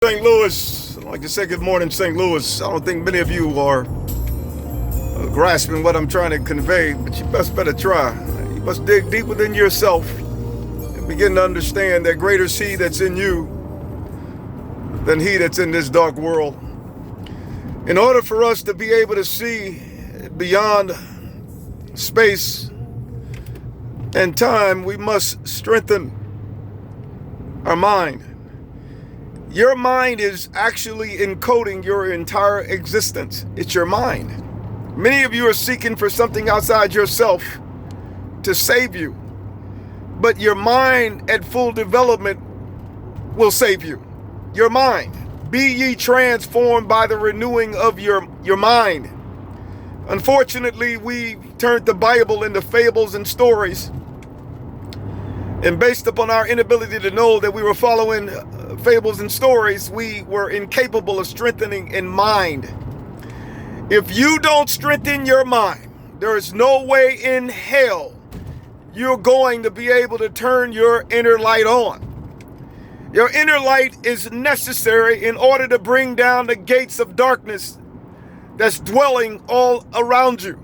St. Louis. I'd like to say good morning, St. Louis. I don't think many of you are grasping what I'm trying to convey, but you better try. You must dig deep within yourself and begin to understand that greater is He that's in you than he that's in this dark world. In order for us to be able to see beyond space and time, we must strengthen our mind. Your mind is actually encoding your entire existence. It's your mind. Many of you are seeking for something outside yourself to save you, but your mind at full development will save you. Your mind. Be ye transformed by the renewing of your mind. Unfortunately, we turned the Bible into fables and stories. And based upon our inability to know that we were following fables and stories, we were incapable of strengthening in mind. If you don't strengthen your mind, there is no way in hell you're going to be able to turn your inner light on. Your inner light is necessary in order to bring down the gates of darkness that's dwelling all around you.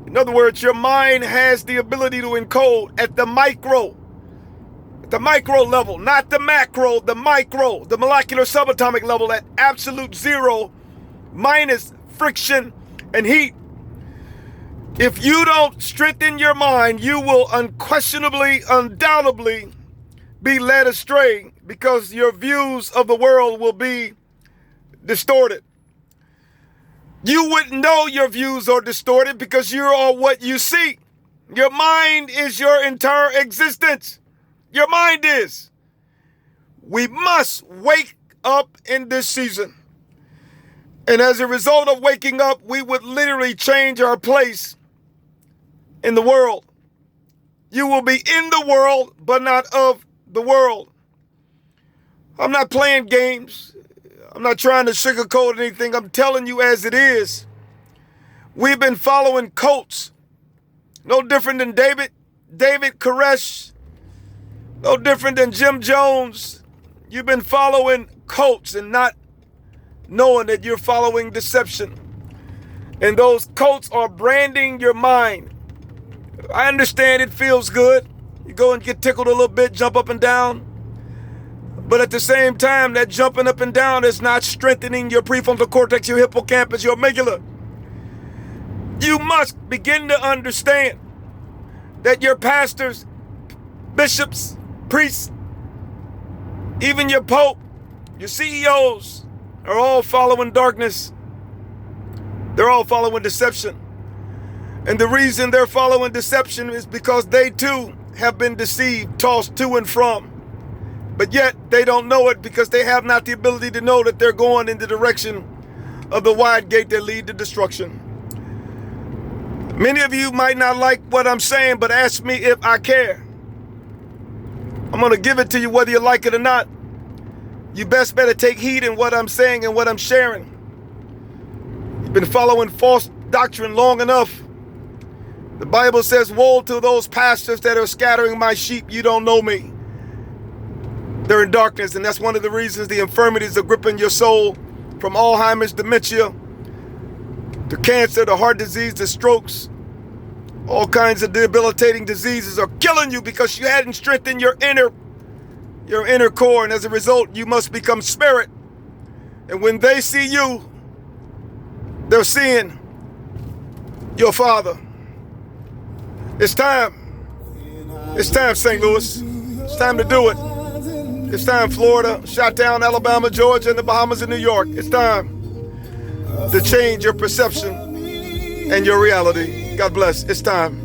In other words, your mind has the ability to encode at the micro level, not the macro, the micro, the molecular subatomic level at absolute zero minus friction and heat. If you don't strengthen your mind, you will undoubtedly be led astray because your views of the world will be distorted. You wouldn't know your views are distorted because you are what you see. Your mind is your entire existence. Your mind is. We must wake up in this season. And as a result of waking up, we would literally change our place in the world. You will be in the world, but not of the world. I'm not playing games. I'm not trying to sugarcoat anything. I'm telling you as it is. We've been following cults. No different than David Koresh. No different than Jim Jones. You've been following cults and not knowing that you're following deception. And those cults are branding your mind. I understand it feels good. You go and get tickled a little bit, jump up and down. But at the same time, that jumping up and down is not strengthening your prefrontal cortex, your hippocampus, your amygdala. You must begin to understand that your pastors, bishops, priests, even your pope, your CEOs are all following darkness. They're all following deception. And the reason they're following deception is because they too have been deceived, tossed to and from. But yet they don't know it because they have not the ability to know that they're going in the direction of the wide gate that lead to destruction. Many of you might not like what I'm saying, but ask me if I care. I'm going to give it to you whether you like it or not. You best better take heed in what I'm saying and what I'm sharing. You've been following false doctrine long enough. The Bible says, woe to those pastors that are scattering my sheep. You don't know me. They're in darkness, and that's one of the reasons the infirmities are gripping your soul, from Alzheimer's, dementia, to cancer, to heart disease, to strokes. All kinds of debilitating diseases are killing you because you hadn't strengthened your inner core, and as a result, you must become spirit. And when they see you, they're seeing your Father. It's time. It's time, St. Louis. It's time to do it. It's time, Florida, shot down Alabama, Georgia, and the Bahamas and New York. It's time to change your perception and your reality. God bless. It's time.